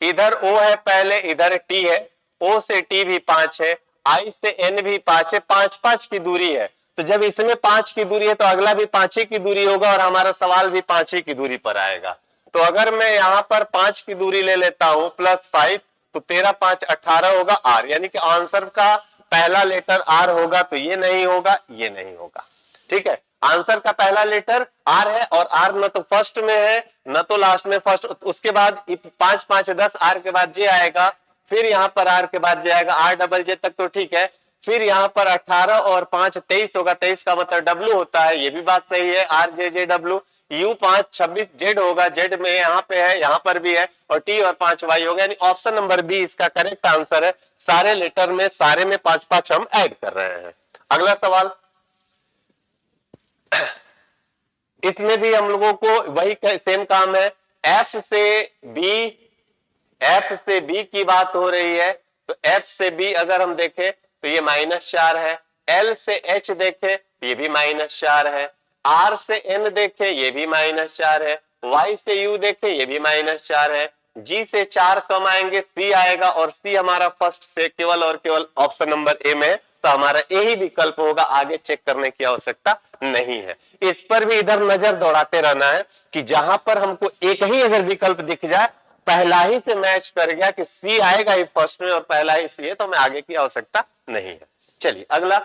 इधर ओ है पहले, इधर टी है, ओ से टी भी 5 है, आई से एन भी 5 है, 5 5 की दूरी है। तो जब इसमें 5 की दूरी है तो अगला भी 5 ही की दूरी होगा और हमारा सवाल भी 5 ही की दूरी पर आएगा। तो अगर मैं यहां पर 5 की दूरी ले लेता हूं +5, तो 13 5 18 होगा आर, यानी कि आंसर का पहला लेटर आर होगा, तो ये नहीं होगा, ये नहीं होगा, ठीक है। आंसर का पहला लेटर आर है और आर न तो फर्स्ट में है न तो लास्ट में फर्स्ट, उसके बाद 5 5 10 आर के बाद जे आएगा, फिर यहां पर आर के बाद जे आएगा, आर डबल जे तक तो ठीक है, फिर यहां पर 18 और 5 23 होगा, 23 का मतलब डब्ल्यू होता है, ये भी बात सही है, R J J W, you 5 26 Z होगा, जेड में यहां पे है, यहां पर भी है, और टी और 5 वाई होगा, यानी ऑप्शन नंबर बी इसका करेक्ट आंसर है। सारे लेटर में सारे में 5 5 हम ऐड कर रहे हैं। अगला सवाल, इसमें भी हम लोगों को वही सेम काम है। एफ से बी की बात हो रही है, तो एफ से बी अगर हम देखें तो ये -4 है, एल से एच देखें ये भी -4 है। R से N देखे ये भी -4 है। Y से U देखे ये भी -4 है। G से 4 कम आएंगे, C आएगा और C हमारा फर्स्ट से केवल और केवल ऑप्शन नंबर ए में, तो हमारा ए ही विकल्प होगा, आगे चेक करने की आवश्यकता नहीं है। इस पर भी इधर नजर दौड़ाते रहना है कि जहां पर हमको एक ही अगर विकल्प दिख जाए, पहला ही से मैच कर गया कि सी आएगा ही फर्स्ट में और पहला ही सी है, तो हमें आगे की आवश्यकता नहीं है। चलिए अगला,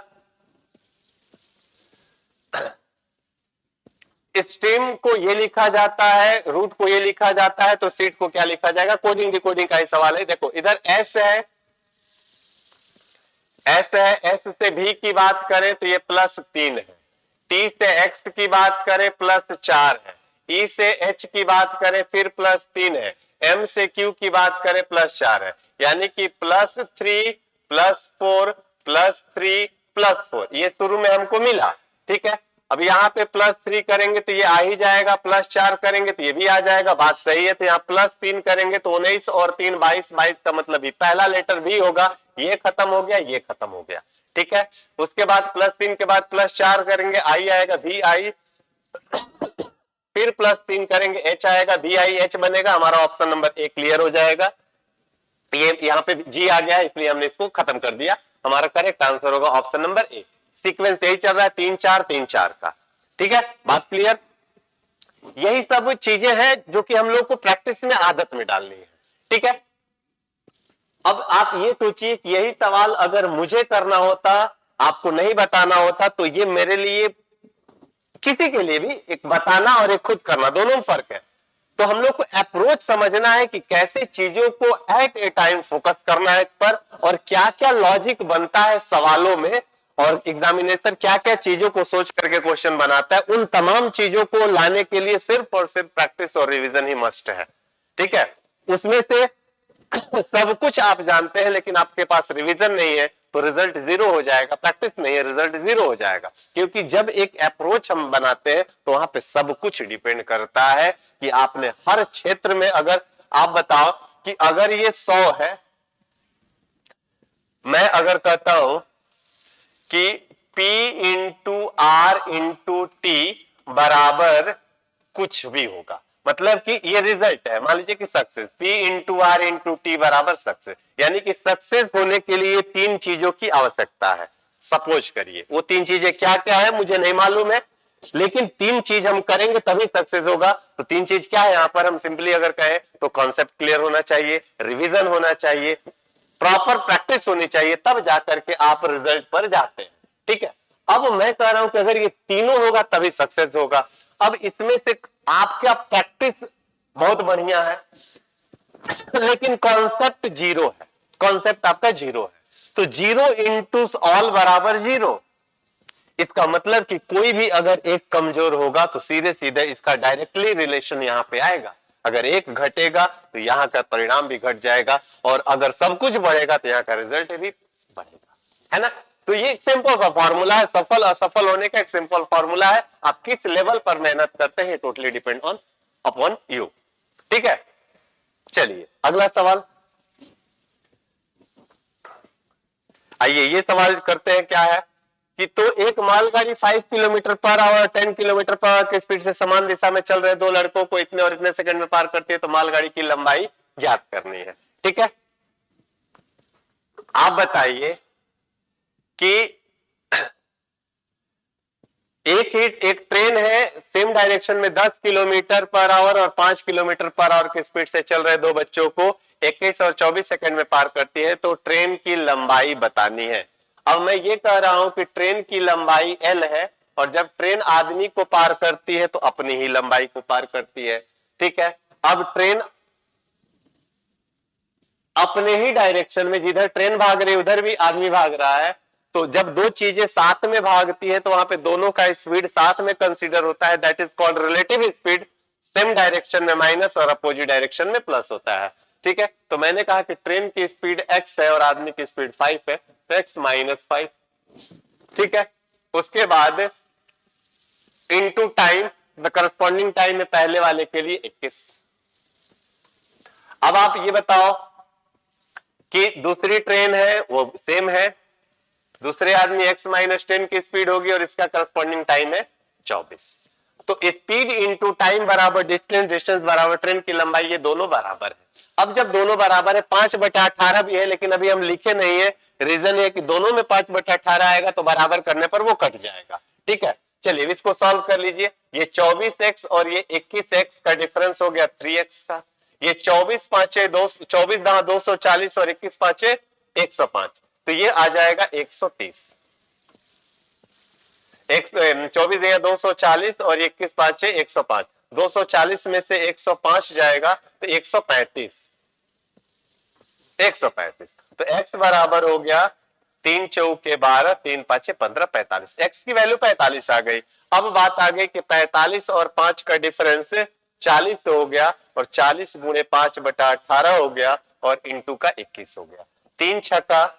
स्ट्रीम को ये लिखा जाता है, रूट को ये लिखा जाता है, तो सीट को क्या लिखा जाएगा? कोडिंग डिकोडिंग का ही सवाल है। देखो इधर एस है, एस है, एस से भी की बात करें तो ये +3 है। टी से एक्स की बात करें +4 है। ई से एच की बात करें फिर +3 है। एम से क्यू की बात करें +4 है। यानी कि +3 +4 +3 +4 ये शुरू में हमको मिला, ठीक है। अब यहाँ पे +3 करेंगे तो ये आ ही जाएगा, +4 करेंगे तो ये भी आ जाएगा, बात सही है। तो यहाँ +3 करेंगे तो 19 और 3 22, 22 का मतलब भी पहला लेटर भी होगा, ये खत्म हो गया, ये खत्म हो गया, ठीक है। उसके बाद +3 के बाद +4 करेंगे, आई आएगा, भी आई, फिर +3 करेंगे, एच आएगा, भी आई एच बनेगा, हमारा ऑप्शन नंबर ए क्लियर हो जाएगा। ये यहाँ पे जी आ गया, इसलिए हमने इसको खत्म कर दिया। हमारा करेक्ट आंसर होगा ऑप्शन नंबर ए। सीक्वेंस यही चल रहा है 3 4 3 4 का, ठीक है, बात क्लियर। यही सब चीजें हैं जो कि हम लोग को प्रैक्टिस में आदत में डालनी है, ठीक है। अब आप ये सोचिए कि यही सवाल अगर मुझे करना होता, आपको नहीं बताना होता, तो ये मेरे लिए, किसी के लिए भी एक बताना और एक खुद करना, दोनों में फर्क है। तो हम लोग को अप्रोच समझना है कि कैसे चीजों को एट ए टाइम फोकस करना है इस पर, और क्या क्या लॉजिक बनता है सवालों में, और एग्जामिनेशन क्या क्या चीजों को सोच करके क्वेश्चन बनाता है। उन तमाम चीजों को लाने के लिए सिर्फ और सिर्फ प्रैक्टिस और रिवीजन ही मस्ट है, ठीक है। उसमें से सब कुछ आप जानते हैं लेकिन आपके पास रिवीजन नहीं है, तो रिजल्ट 0 हो जाएगा। प्रैक्टिस नहीं है, रिजल्ट 0 हो जाएगा। क्योंकि जब एक अप्रोच हम बनाते हैं तो वहां पे सब कुछ डिपेंड करता है कि आपने हर क्षेत्र में, अगर आप बताओ कि अगर ये 100 है, मैं अगर कहता हूं कि P into R into T बराबर कुछ भी होगा, मतलब कि ये रिजल्ट है, मान लीजिए कि success, P into R into T बराबर सक्सेस, यानी कि सक्सेस होने के लिए 3 चीजों की आवश्यकता है। सपोज करिए वो 3 चीजें क्या क्या है मुझे नहीं मालूम है, लेकिन 3 चीज हम करेंगे तभी सक्सेस होगा। तो 3 चीज क्या है, यहां पर हम सिंपली अगर कहें तो कॉन्सेप्ट क्लियर होना चाहिए, रिविजन होना चाहिए, प्रॉपर प्रैक्टिस होनी चाहिए, तब जाकर के आप रिजल्ट पर जाते हैं, ठीक है। अब मैं कह रहा हूं कि अगर ये तीनों होगा तभी सक्सेस होगा। अब इसमें से आपका प्रैक्टिस बहुत बढ़िया है लेकिन कॉन्सेप्ट 0 है, कॉन्सेप्ट आपका 0 है, तो 0 इंटू ऑल बराबर 0। इसका मतलब कि कोई भी अगर एक कमजोर होगा तो सीधे सीधे इसका डायरेक्टली रिलेशन यहां पे आएगा। अगर एक घटेगा तो यहां का परिणाम भी घट जाएगा, और अगर सब कुछ बढ़ेगा तो यहां का रिजल्ट भी बढ़ेगा, है ना। तो ये एक सिंपल सा फॉर्मूला है, सफल असफल होने का एक सिंपल फॉर्मूला है। आप किस लेवल पर मेहनत करते हैं totally depend on upon you, ठीक है। चलिए अगला सवाल, आइए ये सवाल करते हैं। क्या है कि तो एक मालगाड़ी 5 kilometre per hour 10 kilometre per hour की स्पीड से समान दिशा में चल रहे दो लड़कों को इतने और इतने सेकंड में पार करती है, तो मालगाड़ी की लंबाई ज्ञात करनी है, ठीक है। आप बताइए कि एक ट्रेन है, सेम डायरेक्शन में 10 किलोमीटर पर आवर और 5 किलोमीटर पर आवर की स्पीड से चल रहे दो बच्चों को 21 और 24 सेकंड में पार करती है, तो ट्रेन की लंबाई बतानी है। अब मैं ये कह रहा हूं कि ट्रेन की लंबाई L है, और जब ट्रेन आदमी को पार करती है तो अपनी ही लंबाई को पार करती है, ठीक है। अब ट्रेन अपने ही डायरेक्शन में, जिधर ट्रेन भाग रही है उधर भी आदमी भाग रहा है, तो जब दो चीजें साथ में भागती है तो वहां पे दोनों का स्पीड साथ में कंसीडर होता है, that is called relative speed. Same direction में माइनस और अपोजिट डायरेक्शन में प्लस होता है, ठीक है। तो मैंने कहा कि ट्रेन की स्पीड x है और आदमी की स्पीड 5 है, तो x माइनस 5, ठीक है। उसके बाद into time, the corresponding time में पहले वाले के लिए 21। अब आप ये बताओ कि दूसरी ट्रेन है वो सेम है, दूसरे आदमी x माइनस 10 की स्पीड होगी और इसका करस्पॉन्डिंग टाइम है 24। तो स्पीड इंटू टाइम बराबर डिस्टेंस, डिस्टेंस बराबर ट्रेन की लंबाई, ये दोनों बराबर है। अब जब दोनों बराबर है, 5/18 भी है लेकिन अभी हम लिखे नहीं है, रीजन है कि दोनों में 5/18 आएगा तो बराबर करने पर वो कट जाएगा। ठीक है, चलिए इसको सॉल्व कर लीजिए। ये 24x और ये 21x का डिफरेंस हो गया 3x का। ये 24 पांचे 240 और 21 पांचे 105, तो ये आ जाएगा 130। 24 240 और 21 पांचे 105, 240 में से 105 जाएगा तो 135। 135 तो x बराबर हो गया 3 चौके 12, 3 पांचे 15, 45। x की वैल्यू 45 आ गई। अब बात आ गई कि 45 और 5 का डिफरेंस 40 हो गया और 40 गुणे 5/18 हो गया और इंटू का 21 हो गया। 3 छक्का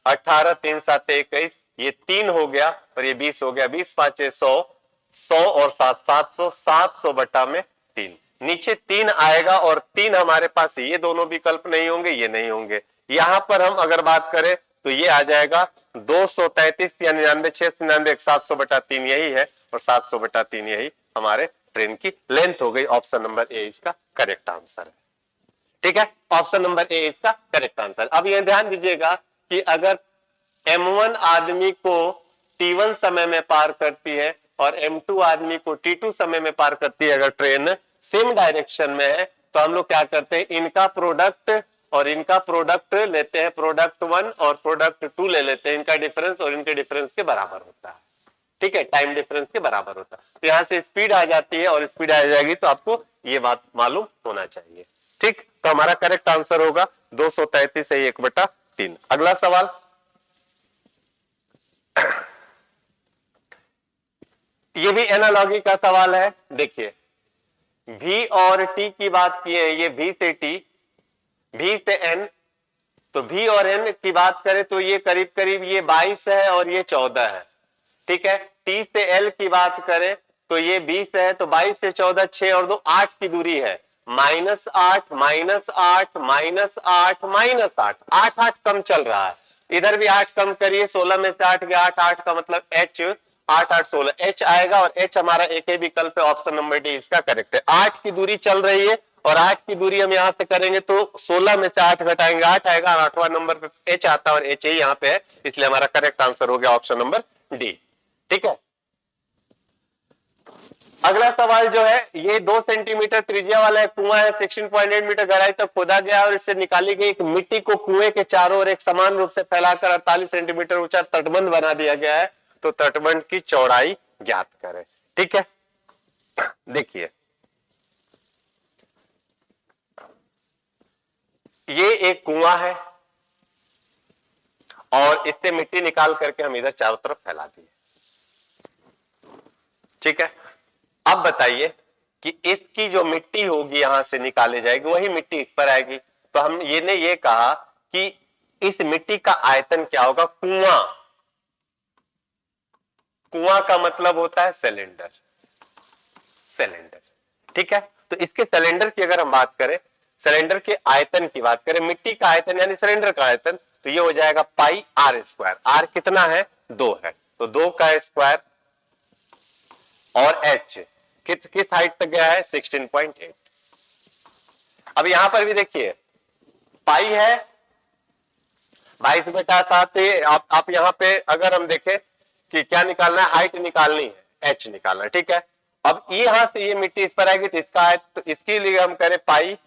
18, 3 7 21, ये 3 हो गया और ये 20 हो गया। 20 पांचे 100, 100 और 7 700, 700 बटा में 3। नीचे 3 आएगा और 3 हमारे पास, ये दोनों विकल्प नहीं होंगे, ये नहीं होंगे। यहां पर हम अगर बात करें तो ये आ जाएगा 233 या 99, 699, 700 बटा 3 यही है और 700 बटा 3 यही हमारे ट्रेन की लेंथ हो गई। ऑप्शन नंबर ए इसका करेक्ट आंसर है। ठीक है, ऑप्शन नंबर ए इसका करेक्ट आंसर। अब यह ध्यान दीजिएगा कि अगर M1 आदमी को T1 समय में पार करती है और M2 आदमी को T2 समय में पार करती है, अगर ट्रेन सेम डायरेक्शन में है, तो हम लोग क्या करते हैं, इनका प्रोडक्ट और इनका प्रोडक्ट लेते हैं, प्रोडक्ट 1 और प्रोडक्ट 2 ले लेते हैं। इनका डिफरेंस और इनके डिफरेंस के बराबर होता है। ठीक है, टाइम डिफरेंस के बराबर होता है। तो यहां से स्पीड आ जाती है और स्पीड आ जाएगी तो आपको ये बात मालूम होना चाहिए। ठीक, तो हमारा करेक्ट आंसर होगा 233 है 1/3। अगला सवाल, ये भी एनालॉजी का सवाल है। देखिए, V और T की बात की है, ये V से T, V से N, तो V और N की बात करें तो ये करीब करीब ये 22 है और ये 14 है। ठीक है, T से L की बात करें तो ये 20 है, तो 22 से 14, 6 और 2 8 की दूरी है। -8 -8 -8 -8, 8 8 कम चल रहा है। इधर भी 8 कम करिए, 16 में से 8 गया, 8 8 का मतलब H, 8 8 16, H आएगा और H हमारा एक ही विकल्प है, ऑप्शन नंबर डी इसका करेक्ट है। 8 की दूरी चल रही है और 8 की दूरी हम यहां से करेंगे तो 16 में से 8 घटाएंगे 8 आएगा, 8वां नंबर पे H आता है और H ही यहां पे है, इसलिए हमारा करेक्ट आंसर हो गया ऑप्शन नंबर डी। ठीक है, अगला सवाल जो है, ये 2 सेंटीमीटर त्रिज्या वाला एक कुआं है, 16.8 मीटर गहराई तक खोदा गया और इससे निकाली गई एक मिट्टी को कुएं के चारों ओर एक समान रूप से फैलाकर 48 सेंटीमीटर ऊंचा तटबंध बना दिया गया है। तो तटबंध की चौड़ाई ज्ञात करें। ठीक है, देखिए ये एक कुआं है और इससे मिट्टी निकाल करके हम इधर चारों तरफ फैला दिए। ठीक है, अब बताइए कि इसकी जो मिट्टी होगी यहां से निकाली जाएगी, वही मिट्टी इस पर आएगी। तो हम ये कहा कि इस मिट्टी का आयतन क्या होगा। कुआं का मतलब होता है सिलेंडर। ठीक है, तो इसके सिलेंडर की अगर हम बात करें, सिलेंडर के आयतन की बात करें, मिट्टी का आयतन यानी सिलेंडर का आयतन, तो ये हो जाएगा पाई आर स्क्वायर। आर कितना है, 2 है, तो 2 का स्क्वायर और H किस हाइट तक गया है, 16.8। अब यहां पर भी देखिए पाई है 22/7। आप यहां पे अगर हम देखें कि क्या निकालना है, हाइट निकालनी है, H निकालना है। ठीक है, अब यहां से ये मिट्टी इस पर आएगी तो इसका है, तो इसके लिए हम करें पाई,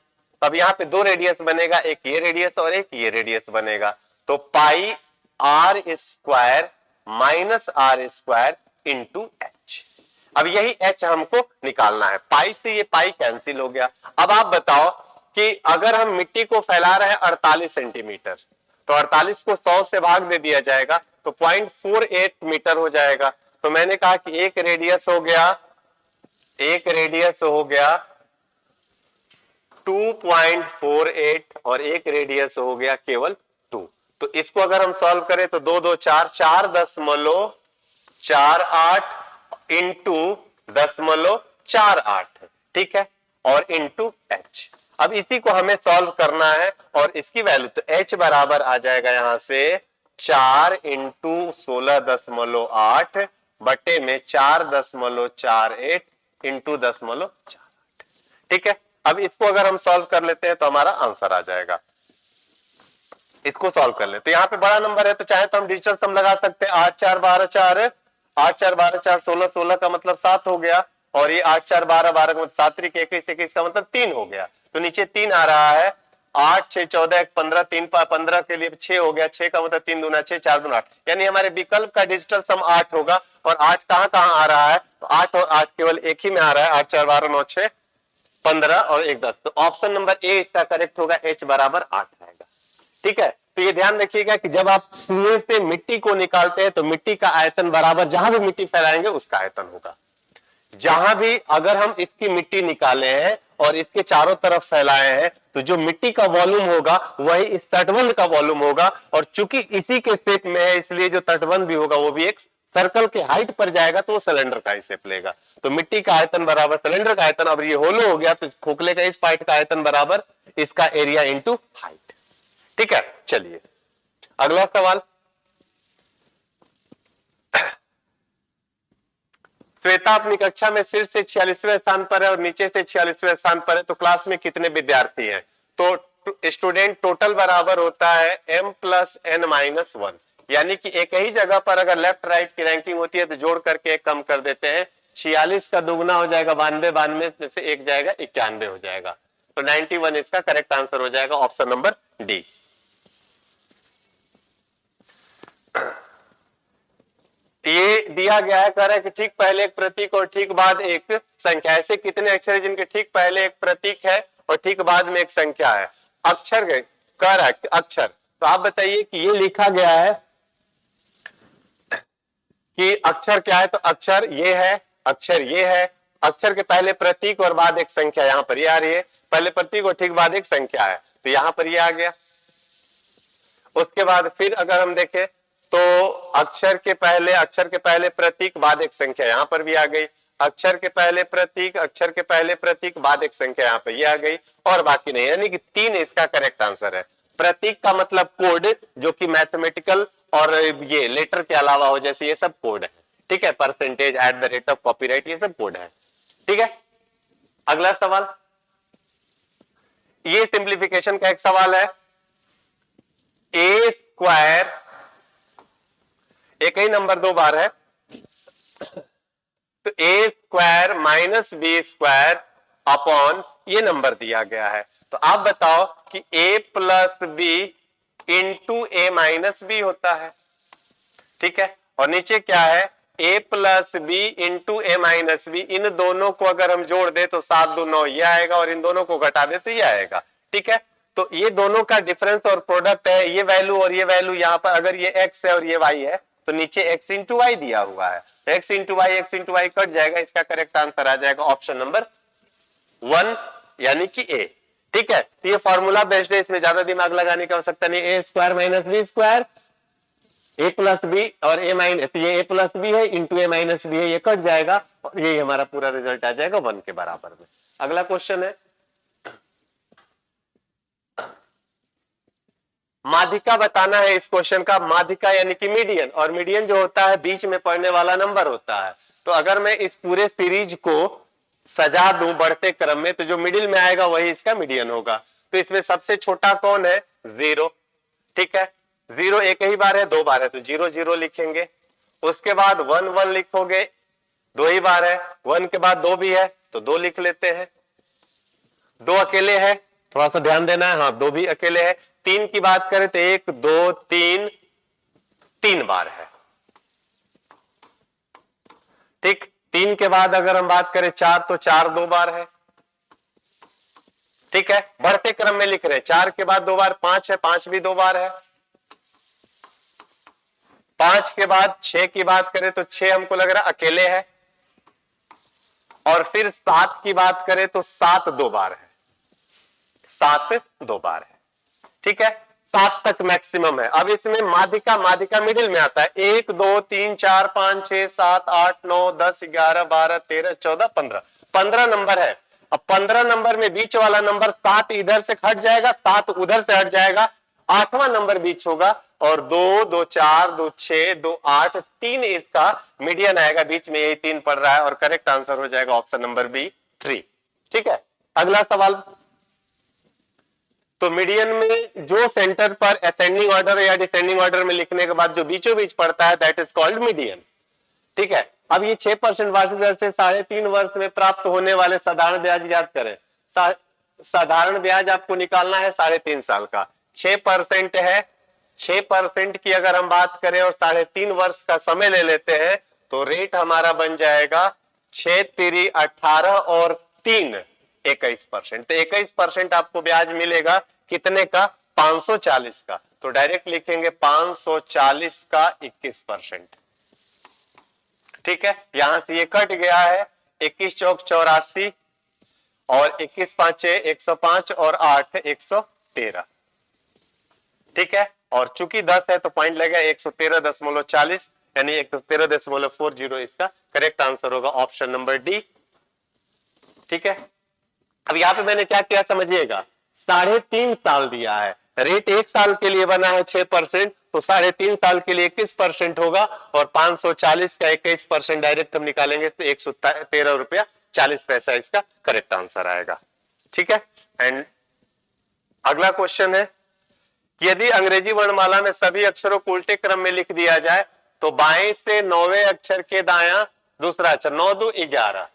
तब यहां पे 2 रेडियस बनेगा, एक ये रेडियस और एक ये रेडियस बनेगा। तो pi R square minus R square into H। अब यही H हमको निकालना है। पाई से ये पाई कैंसिल हो गया। अब आप बताओ कि अगर हम मिट्टी को फैला रहे हैं 48 सेंटीमीटर, तो 48 को 100 से भाग दे दिया जाएगा तो 0.48 मीटर हो जाएगा। तो मैंने कहा कि एक रेडियस हो गया 2.48 और एक रेडियस हो गया केवल 2। तो इसको अगर हम सॉल्व करें तो 2 2 4 4.48 इंटू 0.48। ठीक है, और इंटू H। अब इसी को हमें सॉल्व करना है और इसकी वैल्यू, तो H बराबर आ जाएगा यहां से 4 इंटू 16.8 बटे में 4.48 इंटू 10.48। ठीक है, अब इसको अगर हम सॉल्व कर लेते हैं तो हमारा आंसर आ जाएगा। इसको सॉल्व कर ले तो यहाँ पे बड़ा नंबर है तो चाहे तो हम डिजिटल सम लगा सकते हैं। 8 4 12 4 8 4 12 4 16 16 का मतलब 7 हो गया, और ये 8 4 12 12 का मतलब 7 3 21 21 का मतलब 3 हो गया, तो नीचे 3 आ रहा है। 8 6 14 15 3 15 के लिए 6 हो गया, 6 का मतलब 3 दूना 6 4 दूना 8, यानी हमारे विकल्प का डिजिटल सम 8 होगा। और 8 कहां कहां आ रहा है, तो 8 और 8 केवल एक ही में आ रहा है, 8 4 12 9 6 15 और 1 10, तो ऑप्शन नंबर ए इसका करेक्ट होगा, H बराबर 8 आएगा। ठीक है, तो ये ध्यान रखिएगा कि जब आप कुएं से मिट्टी को निकालते हैं तो मिट्टी का आयतन बराबर जहां भी मिट्टी फैलाएंगे उसका आयतन होगा। जहां भी अगर हम इसकी मिट्टी निकाले हैं और इसके चारों तरफ फैलाए हैं तो जो मिट्टी का वॉल्यूम होगा वही इस तटबंध का वॉल्यूम होगा, और चूंकि इसी के शेप में है इसलिए जो तटबंध भी होगा वो भी एक सर्कल के हाइट पर जाएगा तो वो सिलेंडर का ही शेप लेगा। तो मिट्टी का आयतन बराबर सिलेंडर का आयतन, अब ये होलो हो गया तो खोखले का इस पार्ट का आयतन बराबर इसका एरिया इंटू हाइट। ठीक है, चलिए अगला सवाल। श्वेता अपनी कक्षा में शीर्ष से 46वें स्थान पर है और नीचे से 46वें स्थान पर है, तो क्लास में कितने विद्यार्थी हैं? तो स्टूडेंट टोटल बराबर होता है m प्लस n माइनस 1, यानी कि एक ही जगह पर अगर लेफ्ट राइट की रैंकिंग होती है तो जोड़ करके एक कम कर देते हैं। 46 का दुगना हो जाएगा 92, 92 में से एक जाएगा 91 हो जाएगा, तो 91 इसका करेक्ट आंसर हो जाएगा, ऑप्शन नंबर डी। ये दिया गया है, कह रहा है कि ठीक पहले एक प्रतीक और ठीक बाद एक संख्या, ऐसे कितने अक्षर है जिनके ठीक पहले एक प्रतीक है और ठीक बाद में एक संख्या है? अक्षर कह रहा है अक्षर, तो आप बताइए कि ये लिखा गया है कि अक्षर क्या है, तो अक्षर ये है, अक्षर ये है, अक्षर के पहले प्रतीक और बाद एक संख्या, यहां पर ये आ रही है, पहले प्रतीक और ठीक बाद एक संख्या है, तो यहां पर ये आ गया। उसके बाद फिर अगर हम देखें तो अक्षर के पहले प्रतीक बाद एक संख्या, यहां पर भी आ गई, अक्षर के पहले प्रतीक बाद एक संख्या, यहां पर ये आ गई, और बाकी नहीं, यानी कि 3 इसका करेक्ट आंसर है। प्रतीक का मतलब कोड, जो कि मैथमेटिकल और ये लेटर के अलावा हो, जैसे ये सब कोड है। ठीक है, percentage, at the rate of copyright, ये सब कोड है। ठीक है, अगला सवाल, ये सिंप्लीफिकेशन का एक सवाल है। ए स्क्वायर, एक ही नंबर 2 बार है, तो A square minus B square upon ये नंबर दिया गया है, तो आप बताओ कि A plus B into A minus B होता है। ठीक है, और नीचे क्या है, a plus B into A minus B, इन दोनों को अगर हम जोड़ दे तो 7 2 9 ये आएगा, और इन दोनों को घटा दे तो ये आएगा। ठीक है, तो ये दोनों का डिफरेंस और प्रोडक्ट है, ये वैल्यू और ये वैल्यू, यहां पर अगर ये x है और ये y है तो नीचे x इंटू वाई दिया हुआ है, x इंटू वाई कट जाएगा, इसका करेक्ट आंसर आ जाएगा ऑप्शन नंबर 1 यानी कि a। ठीक है, तो ये फॉर्मूला बेस्ड है, इसमें ज्यादा दिमाग लगाने की आवश्यकता नहीं। ए स्क्वायर माइनस बी स्क्वायर, ए प्लस बी और ए माइनस, ये ए प्लस बी है इंटू ए माइनस बी है, ये कट जाएगा और ये हमारा पूरा रिजल्ट आ जाएगा 1 के बराबर में। अगला क्वेश्चन है, माध्यिका बताना है इस क्वेश्चन का। माध्यिका यानी कि मीडियन, और मीडियन जो होता है बीच में पड़ने वाला नंबर होता है। तो अगर मैं इस पूरे सीरीज को सजा दूं बढ़ते क्रम में, तो जो मिडिल में आएगा वही इसका मीडियन होगा। तो इसमें सबसे छोटा कौन है, 0। ठीक है, 0 एक ही बार है, 2 बार है, तो 0 0 लिखेंगे। उसके बाद 1 1 लिखोगे, 2 ही बार है, 1 के बाद 2 भी है तो 2 लिख लेते हैं। 2 अकेले है, थोड़ा सा ध्यान देना है, हाँ 2 भी अकेले है। 3 की बात करें तो 1 2 3 3 बार है। ठीक, 3 के बाद अगर हम बात करें 4 तो 4 2 बार है। ठीक है, बढ़ते क्रम में लिख रहे हैं, 4 के बाद 2 बार, 5 है, 5 भी 2 बार है। 5 के बाद 6 की बात करें तो 6 हमको लग रहा है अकेले है, और फिर 7 की बात करें तो 7 2 बार है, 7 2 बार है। ठीक है, 7 तक मैक्सिमम है। अब इसमें माध्यिका मिडिल में आता है, 1 2 3 4 5 6 7 8 9 10 11 12 13 14 15, 15 नंबर है। अब 15 नंबर में बीच वाला नंबर 7 इधर से हट जाएगा, 7 उधर से हट जाएगा, 8वां नंबर बीच होगा और 2, 2, 4, 2, 6, 2, 8, 3 इसका मीडियन आएगा, बीच में यही 3 पड़ रहा है और करेक्ट आंसर हो जाएगा ऑप्शन नंबर बी 3। ठीक है, अगला सवाल। तो मीडियन में जो सेंटर पर असेंडिंग ऑर्डर या डिसेंडिंग ऑर्डर में लिखने के बाद जो बीचों बीच पड़ता है दैट इज कॉल्ड मीडियन। ठीक है, अब ये 6% वार्षिक दर से 3.5 वर्ष में प्राप्त होने वाले साधारण ब्याज याद करें। साधारण ब्याज आपको निकालना है 3.5 साल का, 6% है। 6% की अगर हम बात करें और 3.5 वर्ष का समय ले लेते हैं तो रेट हमारा बन जाएगा 6 3 18 और 3 21%। तो 21% आपको ब्याज मिलेगा कितने का? 540 का। तो डायरेक्ट लिखेंगे 540 का 21%। ठीक है, यहां से ये कट गया है, 21 चौक 84 और 21 पांचे 105 और 8 113। ठीक है, और चूंकि 10 है तो पॉइंट लगेगा 113.40 यानी 113.40 इसका करेक्ट आंसर होगा ऑप्शन नंबर डी। ठीक है, अब यहां पे मैंने क्या किया समझिएगा, 3.5 साल दिया है, रेट 1 साल के लिए बना है 6%, तो 3.5 साल के लिए 21% होगा और 540 का 21% डायरेक्ट हम निकालेंगे तो 113 रुपया 40 पैसा इसका करेक्ट आंसर आएगा। ठीक है, एंड अगला क्वेश्चन है, यदि अंग्रेजी वर्णमाला में सभी अक्षरों को उल्टे क्रम में लिख दिया जाए तो बाएं से 9वें अक्षर के दाया दूसरा अक्षर, 9 2 11,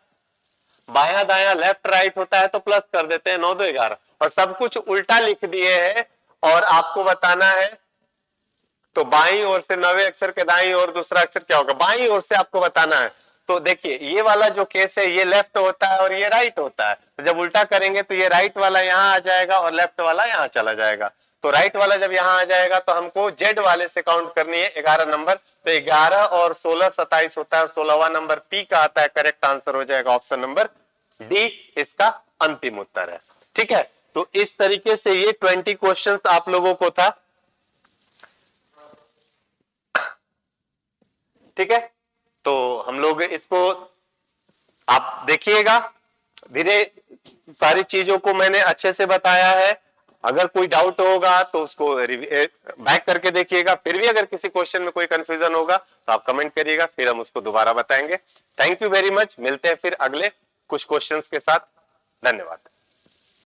बाया दाया लेफ्ट राइट होता है तो प्लस कर देते हैं 9 2 11, और सब कुछ उल्टा लिख दिए हैं और आपको बताना है तो बाईं ओर से 9वें अक्षर के दाईं ओर दूसरा अक्षर क्या होगा, बाईं ओर से आपको बताना है। तो देखिए ये वाला जो केस है ये लेफ्ट होता है और ये राइट होता है, तो जब उल्टा करेंगे तो ये राइट वाला यहां आ जाएगा और लेफ्ट वाला यहां चला जाएगा। तो राइट वाला जब यहां आ जाएगा तो हमको जेड वाले से काउंट करनी है 11 नंबर, तो 11 और 16 27 होता है और 16वां नंबर पी का आता है, करेक्ट आंसर हो जाएगा ऑप्शन नंबर डी इसका अंतिम उत्तर है। ठीक है, तो इस तरीके से ये 20 क्वेश्चंस आप लोगों को था। ठीक है, तो हम लोग इसको आप देखिएगा, धीरे सारी चीजों को मैंने अच्छे से बताया है। अगर कोई डाउट होगा तो उसको बैक करके देखिएगा, फिर भी अगर किसी क्वेश्चन में कोई कंफ्यूजन होगा तो आप कमेंट करिएगा, फिर हम उसको दोबारा बताएंगे। थैंक यू वेरी मच, मिलते हैं फिर अगले कुछ क्वेश्चंस के साथ। धन्यवाद।